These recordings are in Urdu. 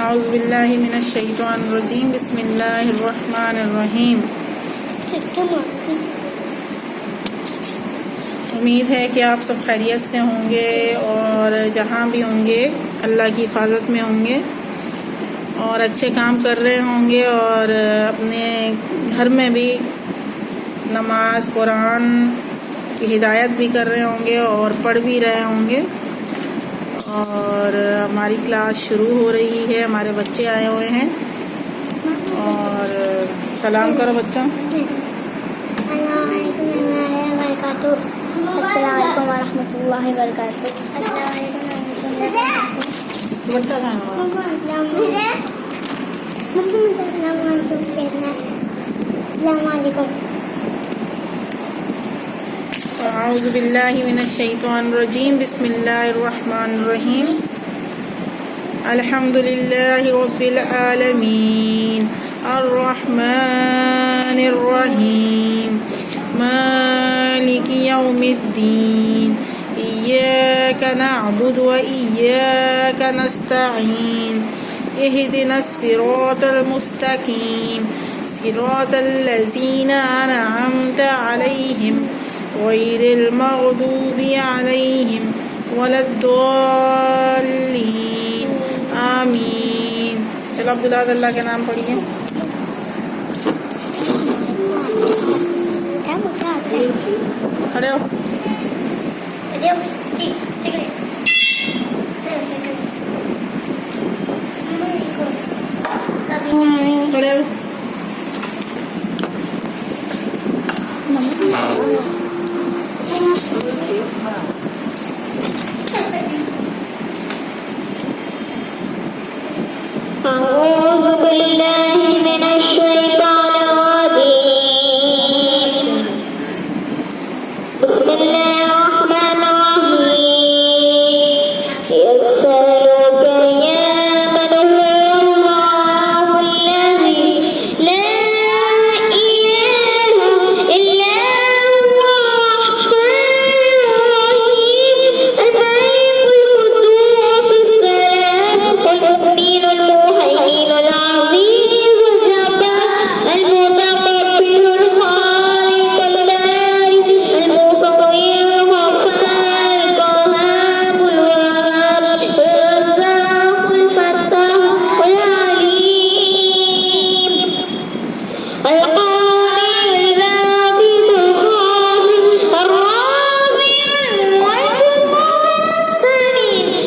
اعوذ باللہ من الشیطان الرجیم بسم اللہ الرحمن الرحیم. امید ہے کہ آپ سب خیریت سے ہوں گے اور جہاں بھی ہوں گے اللہ کی حفاظت میں ہوں گے اور اچھے کام کر رہے ہوں گے اور اپنے گھر میں بھی نماز قرآن کی ہدایت بھی کر رہے ہوں گے اور پڑھ بھی رہے ہوں گے. اور ہماری کلاس شروع ہو رہی ہے. ہمارے بچے آئے ہوئے ہیں اور سلام کرو بچوں. السلام علیکم ورحمۃ اللہ وبرکاتہ. السلام علیکم. اعوذ باللہ من الشیطان الرجیم بسم اللہ الرحمن الرحیم. الحمد للہ رب العالمین الرحمن الرحیم مالک یوم الدین ایاک نعبد و ایاک نستعین اہدنا الصراط المستقیم صراط الذین انعمت علیہم غیر المغضوب علیہم ولا الضالین آمین. چلو عبداللہ اللہ کے نام پڑھیے. کھڑے ہو. کھڑے ہو. أعوذ بالله من الشيطان الرجيم. بسم الله الرحمن الرحيم. يسألك يا من هو الله الذي لا إله إلا هو الرحمن الرحيم الملك القدوس السلام المؤمن المهيمن العزيز الجبار المتكبر الخالق البارئ المصور الغفار القهار الوهاب الرزاق الفتاح العليم القادر الباطل الخافض الرافع المعز السميع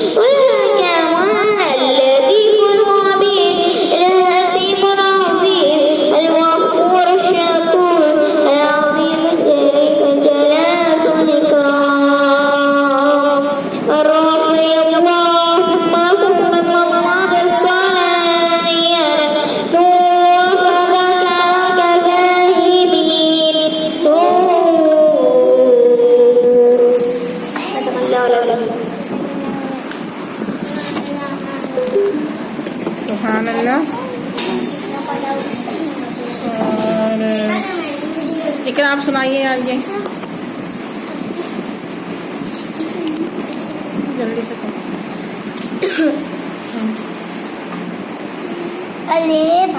والحكم اللطيف الخبير الحسيب العزيز الغفور الشكور العظيم الجلال والإكرام الرافع اللهم صل محمد الصلاة نور فذاك كذاهبين سبحان اللہ. اور اقرا آپ سنائیے. آئیے جلدی سے سنو.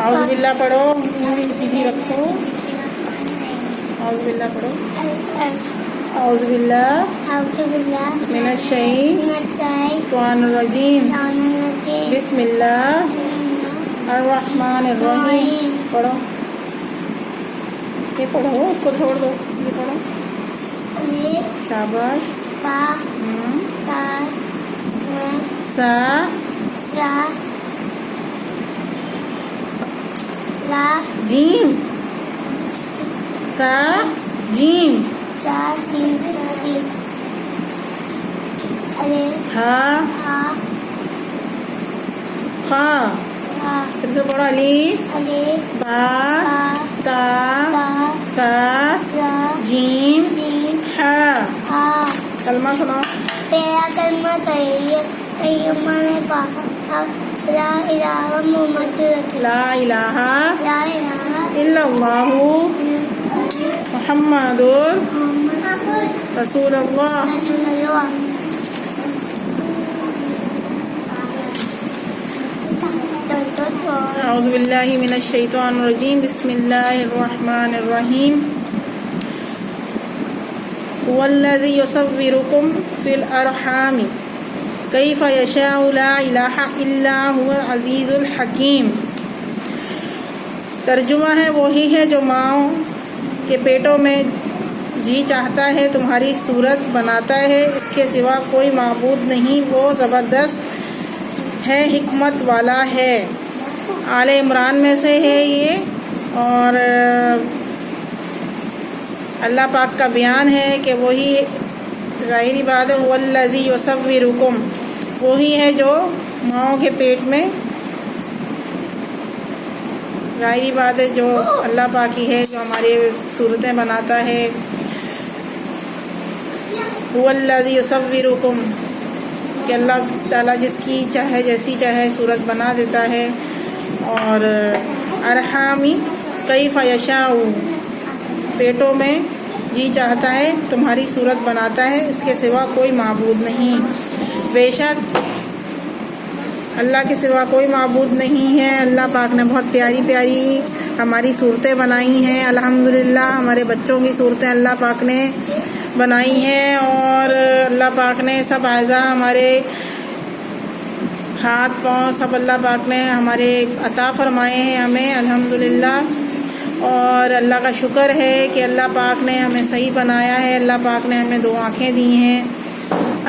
اعوذ باللہ پڑھو. انگلی سیدھی رکھو. اعوذ باللہ پڑھو. اعوذ باللہ من الشیطان الرجیم بسم اللہ الرحمن الرحیم. پڑھو. یہ پڑھو. اس کو چھوڑ دو. یہ پڑھو. شاباش. سا جیم. سا جیم. ہا خا. پھر سے پڑھو. الف با تا سا جیم ہا. کلمہ سناؤ. میرا کلمہ طیبہ نے پاکا تھا. لا الہ محمد لا الہ الا اللہ محمد رسول اللہ. اعوذ باللہ من الشیطان الرجیم بسم اللہ الرحمن الرحیم هو الذی یصورکم فی الارحام کیف یشاء لا الہ الا هو العزیز الحکیم۔ ترجمہ ہے وہی ہے جو ماؤں کے پیٹوں میں جی چاہتا ہے تمہاری صورت بناتا ہے، اس کے سوا کوئی معبود نہیں، وہ زبردست ہے، حکمت والا ہے۔ آل عمران میں سے ہے یہ، اور اللہ پاک کا بیان ہے کہ وہی ظاہری بات ہے، هو الذی یصورکم، وہی ہے جو ماؤں کے پیٹ میں، ظاہری بات ہے جو اللہ پاک ہی ہے جو ہماری صورتیں بناتا ہے۔ هو الذی یصورکم، کہ اللہ تعالیٰ جس کی چاہے جیسی چاہے صورت بنا دیتا ہے۔ اور ارحامی کیف یشاء، پیٹوں میں جی چاہتا ہے تمہاری صورت بناتا ہے، اس کے سوا کوئی معبود نہیں۔ بے شک اللہ کے سوا کوئی معبود نہیں ہے۔ اللہ پاک نے بہت پیاری پیاری ہماری صورتیں بنائی ہیں، الحمدللہ ہمارے بچوں کی صورتیں اللہ پاک نے بنائی ہیں، اور اللہ پاک نے سب اعضاء ہمارے ہاتھ پاؤں سب اللہ پاک نے ہمارے عطا فرمائے ہیں ہمیں، الحمدللہ۔ اور اللہ کا شکر ہے کہ اللہ پاک نے ہمیں صحیح بنایا ہے، اللہ پاک نے ہمیں 2 آنکھیں دی ہیں،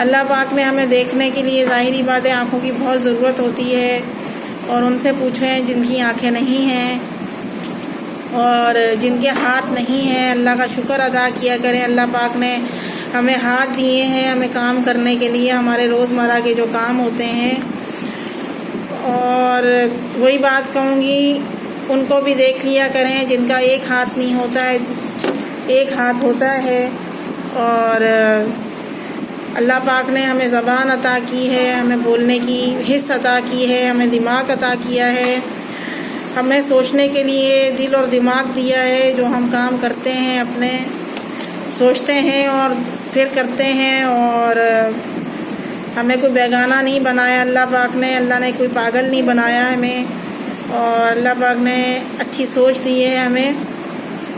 اللہ پاک نے ہمیں دیکھنے کے لیے، ظاہری بات ہے آنکھوں کی بہت ضرورت ہوتی ہے، اور ان سے پوچھیں جن کی آنکھیں نہیں ہیں اور جن کے ہاتھ نہیں ہیں، اللہ کا شکر ادا کیا کریں۔ اللہ پاک نے ہمیں ہاتھ دیے ہیں ہمیں کام کرنے کے لیے، ہمارے روزمرہ کے جو کام ہوتے ہیں۔ اور وہی بات کہوں گی، ان کو بھی دیکھ لیا کریں جن کا ایک ہاتھ نہیں ہوتا ہے، ایک ہاتھ ہوتا ہے۔ اور اللہ پاک نے ہمیں زبان عطا کی ہے، ہمیں بولنے کی حس عطا کی ہے، ہمیں دماغ عطا کیا ہے، ہمیں سوچنے کے لیے دل اور دماغ دیا ہے، جو ہم کام کرتے ہیں اپنے سوچتے ہیں اور پھر کرتے ہیں۔ اور ہمیں کوئی بیگانہ نہیں بنایا اللہ پاک نے، اللہ نے کوئی پاگل نہیں بنایا ہمیں، اور اللہ پاک نے اچھی سوچ دی ہے ہمیں،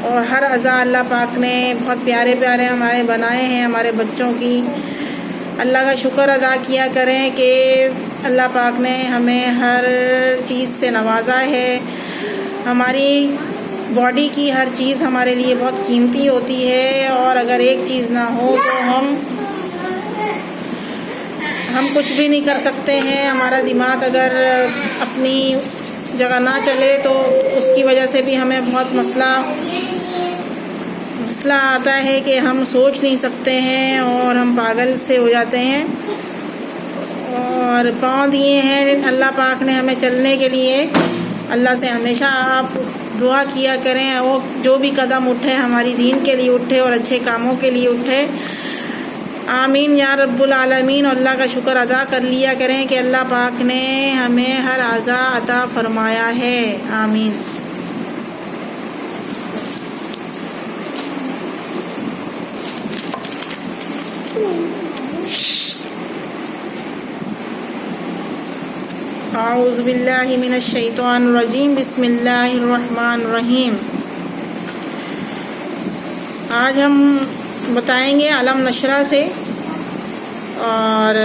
اور ہر اعضاء اللہ پاک نے بہت پیارے پیارے ہمارے بنائے ہیں ہمارے بچوں کی۔ اللہ کا شکر ادا کیا کریں کہ اللہ پاک نے ہمیں ہر چیز سے نوازا ہے، ہماری باڈی کی ہر چیز ہمارے لیے بہت قیمتی ہوتی ہے، اور اگر ایک چیز نہ ہو تو ہم کچھ بھی نہیں کر سکتے ہیں۔ ہمارا دماغ اگر اپنی جگہ نہ چلے تو اس کی وجہ سے بھی ہمیں بہت مسئلہ آتا ہے کہ ہم سوچ نہیں سکتے ہیں اور ہم پاگل سے ہو جاتے ہیں۔ اور پاؤں دیے ہیں اللہ پاک نے ہمیں چلنے کے لیے، اللہ سے ہمیشہ آپ دعا کیا کریں، وہ جو بھی قدم اٹھے ہماری دین کے لیے اٹھے اور اچھے کاموں کے لیے اٹھے، آمین یا رب العالمین۔ اور اللہ کا شکر ادا کر لیا کریں کہ اللہ پاک نے ہمیں ہر اعضاء عطا فرمایا ہے، آمین۔ اعوذ باللہ من الشیطان الرجیم بسم اللہ الرحمن الرحیم۔ آج ہم بتائیں گے علم نشرہ سے، اور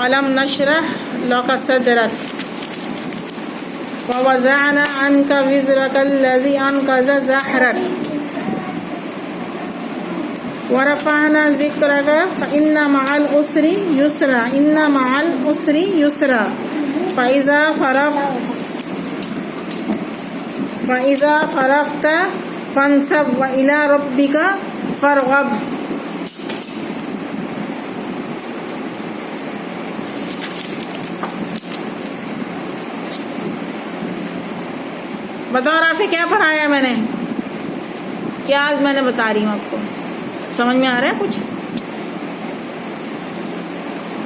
علم نشرح لک صدرک ووضعنا عنک وزرک الذی انقض ظہرک ورفعنا ذکرک فإن مع العسر یسرا ان مع العسر یسرا فإذا فرغت فانصب وإلی ربک فارغب۔ بتاؤ رافی کیا پڑھایا میں نے، کیا آج میں نے بتا رہی ہوں آپ کو، سمجھ میں آ رہا ہے کچھ؟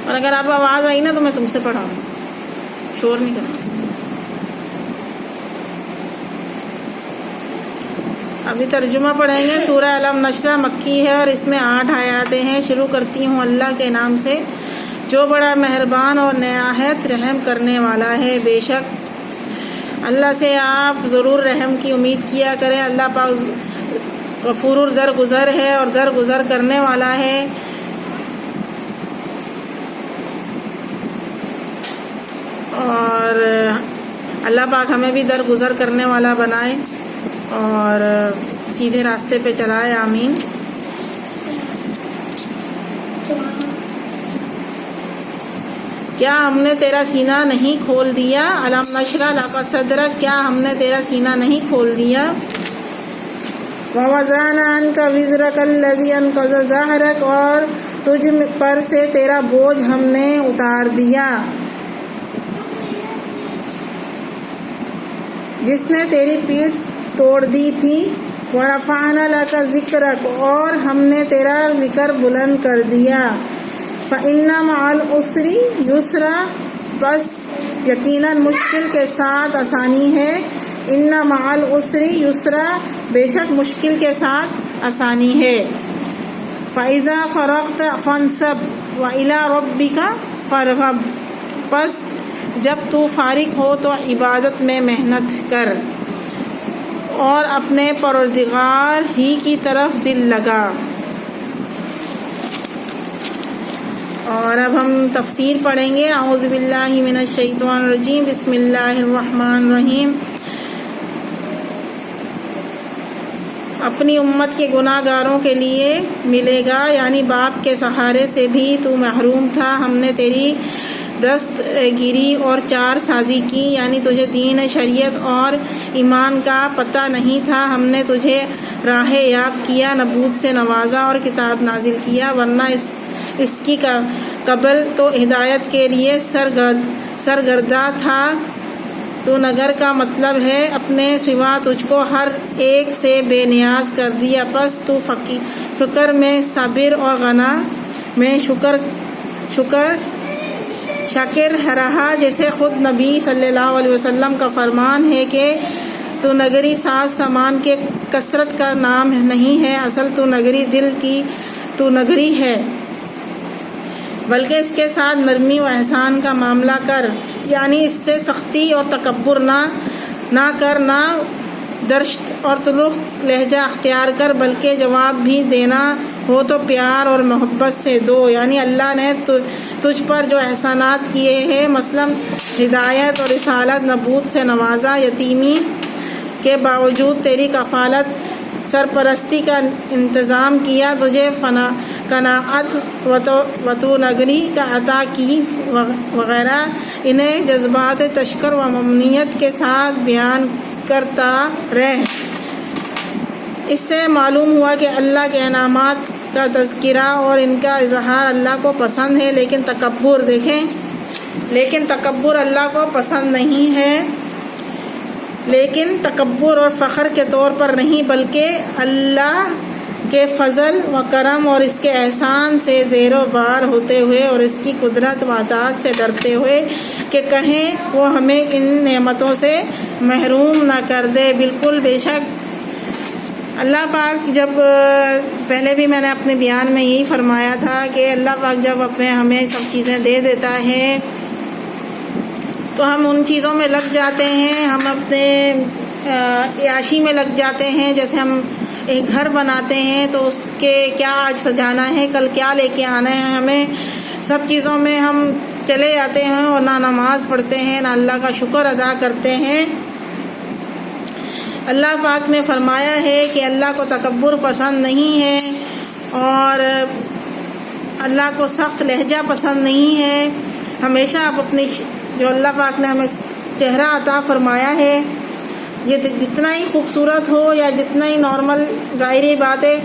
اور اگر آپ آواز آئی نا تو میں تم سے پڑھاؤں، شور نہیں کرنا۔ ابھی ترجمہ پڑھیں گے۔ سورہ علم نشرہ مکی ہے اور اس میں 8 آیاتیں ہیں۔ شروع کرتی ہوں اللہ کے نام سے جو بڑا مہربان اور نہایت رحم کرنے والا ہے۔ بے شک اللہ سے آپ ضرور رحم کی امید کیا کریں۔ اللہ پاک غفور درگزر ہے اور درگزر کرنے والا ہے۔ اور اللہ پاک ہمیں بھی درگزر کرنے والا بنائے اور سیدھے راستے پہ چلائے، آمین۔ کیا ہم نے تیرا سینہ نہیں کھول دیا؟ الم نشرح لک صدرک، کیا ہم نے تیرا سینہ نہیں کھول دیا؟ ووضعنا عنک وزرک الذی انقض ظہرک، اور تجھ پر سے تیرا بوجھ ہم نے اتار دیا جس نے تیری پیٹھ توڑ دی تھی۔ ورفعنا لک ذکرک، اور ہم نے تیرا ذکر بلند کر دیا۔ فإن مع العسر یسرا، بس یقیناً مشکل کے ساتھ آسانی ہے۔ ان مع العسر یسرا، بے شک مشکل کے ساتھ آسانی ہے۔ فإذا فرغت فانصب وإلی ربک فارغب، پس جب تو فارغ ہو تو عبادت میں محنت کر اور اپنے پروردگار ہی کی طرف دل لگا۔ اور اب ہم تفسیر پڑھیں گے۔ اعوذ باللہ من الشیطان الرجیم، بسم اللہ الرحمن الرحیم۔ اپنی امت کے گناہ گاروں کے لیے ملے گا، یعنی باپ کے سہارے سے بھی تو محروم تھا۔ ہم نے تیری دست گیری اور چار سازی کی، یعنی تجھے دین، شریعت اور ایمان کا پتہ نہیں تھا۔ ہم نے تجھے راہ یاب کیا، نبوت سے نوازا اور کتاب نازل کیا، ورنہ اس کی قبل تو ہدایت کے لیے سرگرداں تھا۔ تو نگر کا مطلب ہے اپنے سوا تجھ کو ہر ایک سے بے نیاز کر دیا، پس تو فقر میں صابر اور غنا میں شاکر رہا، جیسے خود نبی صلی اللہ علیہ وسلم کا فرمان ہے کہ تو نگری ساز سامان کے کثرت کا نام نہیں ہے، اصل تو نگری دل کی تو نگری ہے، بلکہ اس کے ساتھ نرمی و احسان کا معاملہ کر، یعنی اس سے سختی اور تکبر نہ کر، نہ درشت اور تلخ لہجہ اختیار کر، بلکہ جواب بھی دینا ہو تو پیار اور محبت سے دو، یعنی اللہ نے تجھ پر جو احسانات کیے ہیں، مثلا ہدایت اور رسالت، نبوت سے نوازا، یتیمی کے باوجود تیری کفالت، سرپرستی کا انتظام کیا، تجھے قناعت و نگری کا عطا کی وغیرہ، انہیں جذبات تشکر و ممنونیت کے ساتھ بیان کرتا رہ۔ اس سے معلوم ہوا کہ اللہ کے انعامات کا تذکرہ اور ان کا اظہار اللہ کو پسند ہے، لیکن تکبر اللہ کو پسند نہیں ہے، لیکن تکبر اور فخر کے طور پر نہیں، بلکہ اللہ کے فضل و کرم اور اس کے احسان سے زیر و بار ہوتے ہوئے اور اس کی قدرت و عطاءت سے ڈرتے ہوئے کہ کہیں وہ ہمیں ان نعمتوں سے محروم نہ کر دے۔ بالکل بے شک اللہ پاک، جب پہلے بھی میں نے اپنے بیان میں یہی فرمایا تھا کہ اللہ پاک جب ہمیں سب چیزیں دے دیتا ہے تو ہم ان چیزوں میں لگ جاتے ہیں، ہم اپنے عیاشی میں لگ جاتے ہیں۔ جیسے ہم ایک گھر بناتے ہیں تو اس کے کیا آج سجانا ہے، کل کیا لے کے آنا ہے، ہمیں سب چیزوں میں ہم چلے جاتے ہیں اور نہ نماز پڑھتے ہیں، نہ اللہ کا شکر ادا کرتے ہیں۔ اللہ پاک نے فرمایا ہے کہ اللہ کو تکبر پسند نہیں ہے اور اللہ کو سخت لہجہ پسند نہیں ہے۔ ہمیشہ آپ اپنی جو اللہ پاک نے ہمیں چہرہ عطا فرمایا ہے، یہ جتنا ہی خوبصورت ہو یا جتنا ہی نارمل، ظاہری بات ہے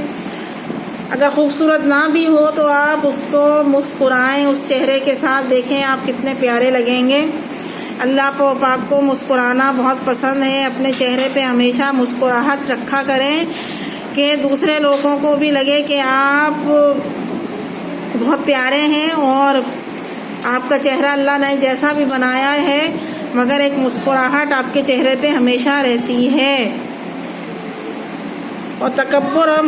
اگر خوبصورت نہ بھی ہو تو آپ اس کو مسکرائیں، اس چہرے کے ساتھ دیکھیں، آپ کتنے پیارے لگیں گے۔ اللہ پاک کو مسکرانا بہت پسند ہے۔ اپنے چہرے پہ ہمیشہ مسکراہٹ رکھا کریں کہ دوسرے لوگوں کو بھی لگے کہ آپ بہت پیارے ہیں، اور آپ کا چہرہ اللہ نے جیسا بھی بنایا ہے مگر ایک مسکراہٹ آپ کے چہرے پہ ہمیشہ رہتی ہے۔ اور تکبر اور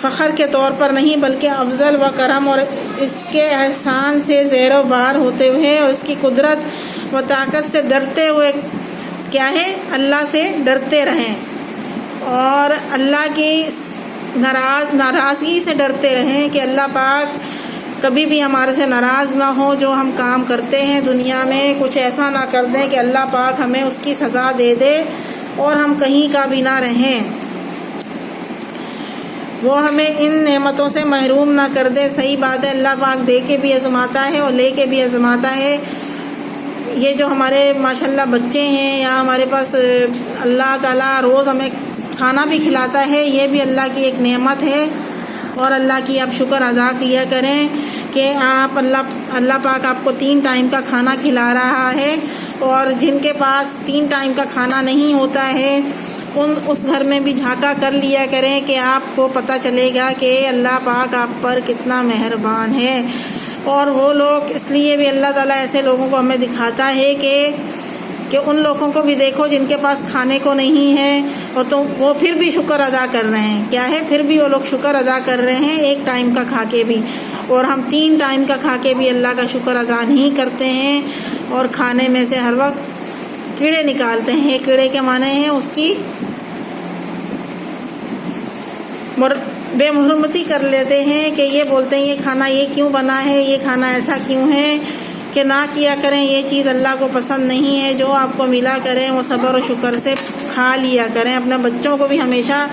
فخر کے طور پر نہیں بلکہ افضل و کرم اور اس کے احسان سے زیر و بار ہوتے ہوئے اور اس کی قدرت و طاقت سے ڈرتے ہوئے کیا ہے اللہ سے ڈرتے رہیں اور اللہ کی ناراضگی سے ڈرتے رہیں کہ اللہ پاک کبھی بھی ہمارے سے ناراض نہ ہو. جو ہم کام کرتے ہیں دنیا میں کچھ ایسا نہ کر دیں کہ اللہ پاک ہمیں اس کی سزا دے دے اور ہم کہیں کا بھی نہ رہیں. وہ ہمیں ان نعمتوں سے محروم نہ کر دے. صحیح بات ہے, اللہ پاک دے کے بھی آزماتا ہے اور لے کے بھی آزماتا ہے. یہ جو ہمارے ماشاءاللہ بچے ہیں یا ہمارے پاس اللہ تعالیٰ روز ہمیں کھانا بھی کھلاتا ہے, یہ بھی اللہ کی ایک نعمت ہے اور اللہ کی آپ شکر ادا کیا کریں کہ آپ اللہ پاک آپ کو 3 ٹائم کا کھانا کھلا رہا ہے. اور جن کے پاس 3 ٹائم کا کھانا نہیں ہوتا ہے اس گھر میں بھی جھانکا کر لیا کریں کہ آپ کو پتہ چلے گا کہ اللہ پاک آپ پر کتنا مہربان ہے. اور وہ لوگ اس لیے بھی اللہ تعالیٰ ایسے لوگوں کو ہمیں دکھاتا ہے کہ ان لوگوں کو بھی دیکھو جن کے پاس کھانے کو نہیں ہے اور تو وہ پھر بھی شکر ادا کر رہے ہیں. کیا ہے, پھر بھی وہ لوگ شکر ادا کر رہے ہیں 1 ٹائم کا کھا کے بھی, اور ہم 3 ٹائم کا کھا کے بھی اللہ کا شکر ادا نہیں کرتے ہیں اور کھانے میں سے ہر وقت کیڑے نکالتے ہیں. کیڑے کے معنی ہیں اس کی بے محرمتی کر لیتے ہیں کہ یہ بولتے ہیں یہ کھانا یہ کیوں بنا ہے, یہ کھانا ایسا کیوں ہے, کہ نہ کیا کریں, یہ چیز اللہ کو پسند نہیں ہے. جو آپ کو ملا کریں وہ صبر و شکر سے کھا لیا کریں. اپنے بچوں کو بھی ہمیشہ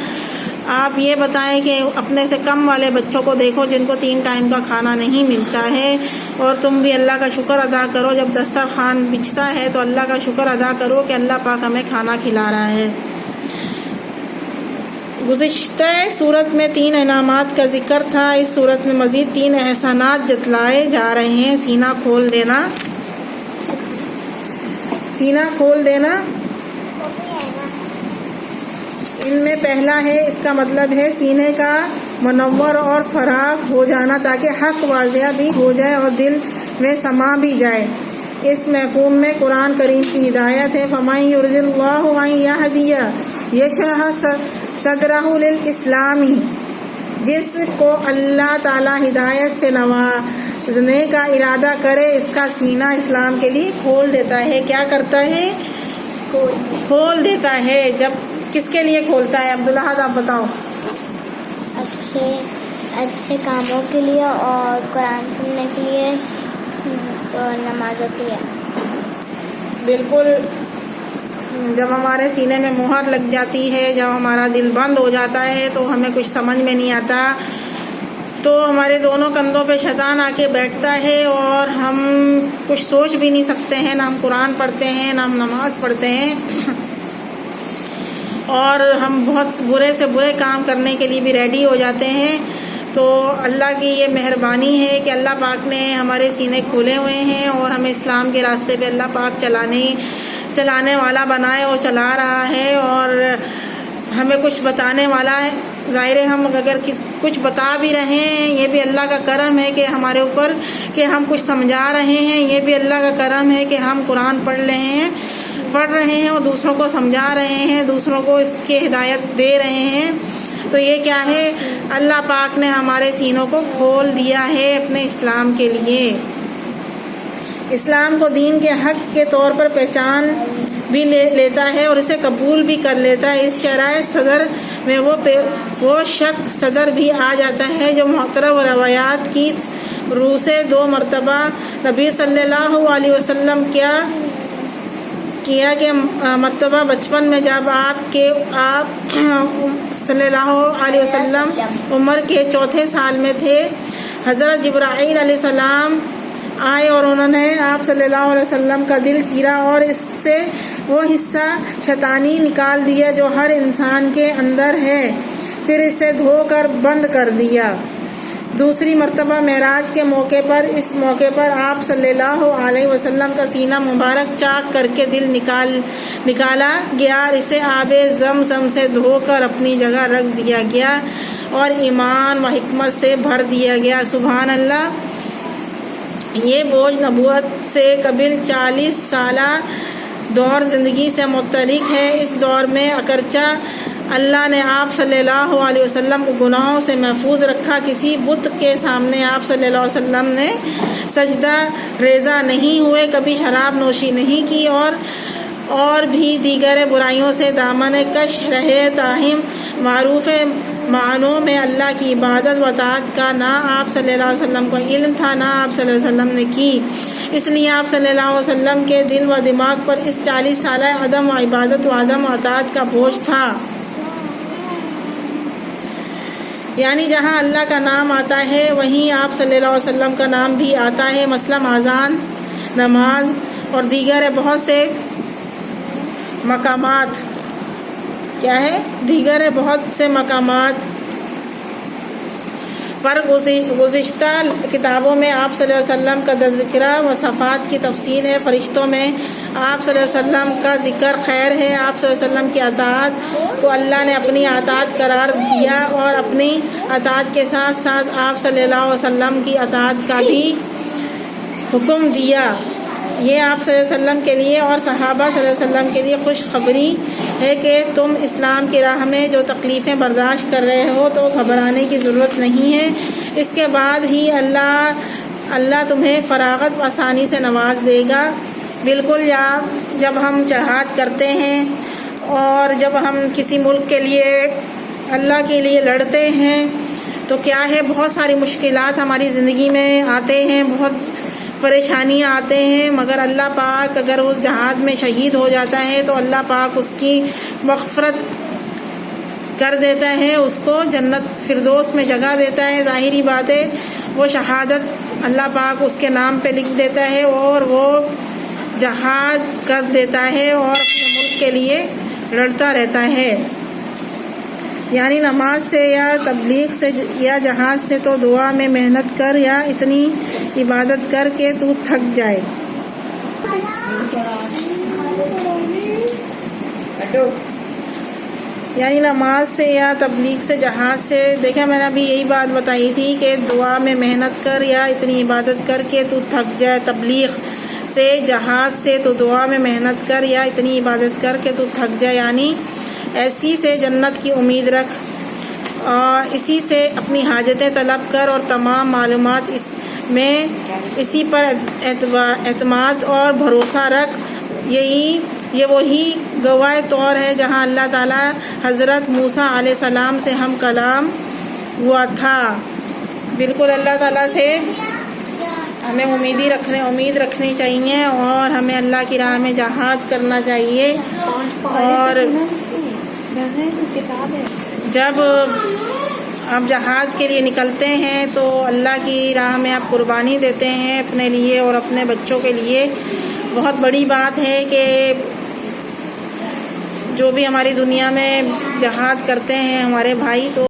آپ یہ بتائیں کہ اپنے سے کم والے بچوں کو دیکھو جن کو 3 ٹائم کا کھانا نہیں ملتا ہے, اور تم بھی اللہ کا شکر ادا کرو. جب دسترخوان بچھتا ہے تو اللہ کا شکر ادا کرو کہ اللہ پاک ہمیں کھانا کھلا رہا ہے. گزشتہ صورت میں 3 انعامات کا ذکر تھا. اس صورت میں مزید 3 احسانات جتلائے جا رہے ہیں. سینہ کھول دینا, سینہ کھول دینا. ان میں پہلا ہے, اس کا مطلب ہے سینے کا منور اور فراغ ہو جانا تاکہ حق واضح بھی ہو جائے اور دل میں سما بھی جائے. اس مفہوم میں قرآن کریم کی ہدایت ہے, فَمَن يُرِدِ اللَّهُ أَن يَهْدِيَهُ يَشْرَحْ صدرہ للاسلام. جس کو اللہ تعالی ہدایت سے نوازنے کا ارادہ کرے اس کا سینہ اسلام کے لیے کھول دیتا ہے. کیا کرتا ہے؟ کھول دیتا ہے. جب کس کے لیے کھولتا ہے عبداللہ آپ بتاؤ. اچھے کاموں کے لیے اور قرآن پڑھنے کے لیے اور نمازوں کے لیے. بالکل. جب ہمارے سینے میں مہر لگ جاتی ہے, جب ہمارا دل بند ہو جاتا ہے تو ہمیں کچھ سمجھ میں نہیں آتا, تو ہمارے دونوں کندھوں پہ شیطان آ کے بیٹھتا ہے اور ہم کچھ سوچ بھی نہیں سکتے ہیں. نہ ہم قرآن پڑھتے ہیں نہ ہم نماز پڑھتے ہیں, اور ہم بہت برے سے برے کام کرنے کے لیے بھی ریڈی ہو جاتے ہیں. تو اللہ کی یہ مہربانی ہے کہ اللہ پاک نے ہمارے سینے کھولے ہوئے ہیں اور ہمیں اسلام کے راستے پہ اللہ پاک چلانے والا بنائے اور چلا رہا ہے, اور ہمیں کچھ بتانے والا ہے. ظاہر ہے ہم اگر کچھ بتا بھی رہے ہیں یہ بھی اللہ کا کرم ہے کہ ہمارے اوپر کہ ہم کچھ سمجھا رہے ہیں. یہ بھی اللہ کا کرم ہے کہ ہم قرآن پڑھ رہے ہیں اور دوسروں کو سمجھا رہے ہیں, دوسروں کو اس کی ہدایت دے رہے ہیں. تو یہ کیا ہے, اللہ پاک نے ہمارے سینوں کو کھول دیا ہے اپنے اسلام کے لیے. اسلام کو دین کے حق کے طور پر پہچان بھی لیتا ہے اور اسے قبول بھی کر لیتا ہے. اس شرح صدر میں وہ شک صدر بھی آ جاتا ہے جو محترم روایات کی روح سے 2 مرتبہ نبی صلی اللہ علیہ وسلم کیا کہ مرتبہ بچپن میں جب آپ صلی اللہ علیہ وسلم عمر کے 4 سال میں تھے, حضرت جبرائیل علیہ السلام آئے اور انہوں نے آپ صلی اللہ علیہ وسلم کا دل چیرا اور اس سے وہ حصہ شیطانی نکال دیا جو ہر انسان کے اندر ہے, پھر اسے دھو کر بند کر دیا. دوسری مرتبہ معراج کے موقع پر آپ صلی اللہ علیہ وسلم کا سینہ مبارک چاک کر کے دل نکالا گیا, اسے آب زمزم سے دھو کر اپنی جگہ رکھ دیا گیا اور ایمان و حکمت سے بھر دیا گیا. سبحان اللہ. یہ بوجھ نبوت سے قبل 40 سالہ دور زندگی سے متعلق ہے. اس دور میں اگرچہ اللہ نے آپ صلی اللہ علیہ وسلم کو گناہوں سے محفوظ رکھا. کسی بت کے سامنے آپ صلی اللہ علیہ وسلم نے سجدہ ریزہ نہیں ہوئے, کبھی شراب نوشی نہیں کی اور بھی دیگر برائیوں سے دامن کش رہے. تاہم معروف معنوں میں اللہ کی عبادت و اطاعت کا نہ آپ صلی اللہ علیہ وسلم کو علم تھا, نہ آپ صلی اللہ علیہ وسلم نے کی. اس لیے آپ صلی اللہ علیہ وسلم کے دل و دماغ پر اس 40 سالہ عدم و عبادت و عدم و اطاعت کا بوجھ تھا. یعنی جہاں اللہ کا نام آتا ہے وہیں آپ صلی اللہ علیہ وسلم کا نام بھی آتا ہے. مثلا اذان, نماز اور دیگر بہت سے مقامات دیگر بہت سے مقامات پر گزشتہ کتابوں میں آپ صلی اللہ علیہ وسلم کا تذکرہ و صفات کی تفصیل ہے. فرشتوں میں آپ صلی اللہ علیہ وسلم کا ذکر خیر ہے. آپ صلی اللہ علیہ وسلم کی اطاعت کو اللہ نے اپنی اطاعت قرار دیا اور اپنی اطاعت کے ساتھ ساتھ آپ صلی اللہ علیہ وسلم کی اطاعت کا بھی حکم دیا. یہ آپ صلی اللہ علیہ وسلم کے لیے اور صحابہ صلی اللہ علیہ وسلم کے لیے خوشخبری ہے کہ تم اسلام کی راہ میں جو تکلیفیں برداشت کر رہے ہو تو گھبرانے کی ضرورت نہیں ہے. اس کے بعد ہی اللہ تمہیں فراغت و آسانی سے نواز دے گا. بالکل جب ہم جہاد کرتے ہیں اور جب ہم کسی ملک کے لیے اللہ کے لیے لڑتے ہیں تو کیا ہے, بہت ساری مشکلات ہماری زندگی میں آتے ہیں, بہت پریشانیاں آتے ہیں, مگر اللہ پاک اگر اس جہاد میں شہید ہو جاتا ہے تو اللہ پاک اس کی مغفرت کر دیتا ہے, اس کو جنت فردوس میں جگہ دیتا ہے. ظاہری بات ہے وہ شہادت اللہ پاک اس کے نام پہ لکھ دیتا ہے اور وہ جہاد کر دیتا ہے اور اپنے ملک کے لیے لڑتا رہتا ہے. یعنی نماز سے یا تبلیغ سے یا جہاد سے تو دعا میں محنت کر یا اتنی عبادت کر کے تو تھک جائے. یعنی نماز سے یا تبلیغ سے جہاد سے, دیکھا میں نے ابھی یہی بات بتائی تھی کہ دعا میں محنت کر یا اتنی عبادت کر کے تو تھک جائے. تبلیغ سے جہاد سے تو دعا میں محنت کر یا اتنی عبادت کر کے تو تھک جائے. یعنی ایسی سے جنت کی امید رکھ اور اسی سے اپنی حاجتیں طلب کر اور تمام معلومات اسی پر اعتماد اور بھروسہ رکھ. یہ وہی گواہ طور ہے جہاں اللہ تعالیٰ حضرت موسیٰ علیہ السلام سے ہم کلام ہوا تھا. بالکل اللہ تعالیٰ سے ہمیں امید رکھنی چاہیے اور ہمیں اللہ کی راہ میں جہاد کرنا چاہیے. اور جب آپ جہاد کے لیے نکلتے ہیں تو اللہ کی راہ میں آپ قربانی دیتے ہیں اپنے لیے اور اپنے بچوں کے لیے. بہت بڑی بات ہے کہ جو بھی ہماری دنیا میں جہاد کرتے ہیں ہمارے بھائی, تو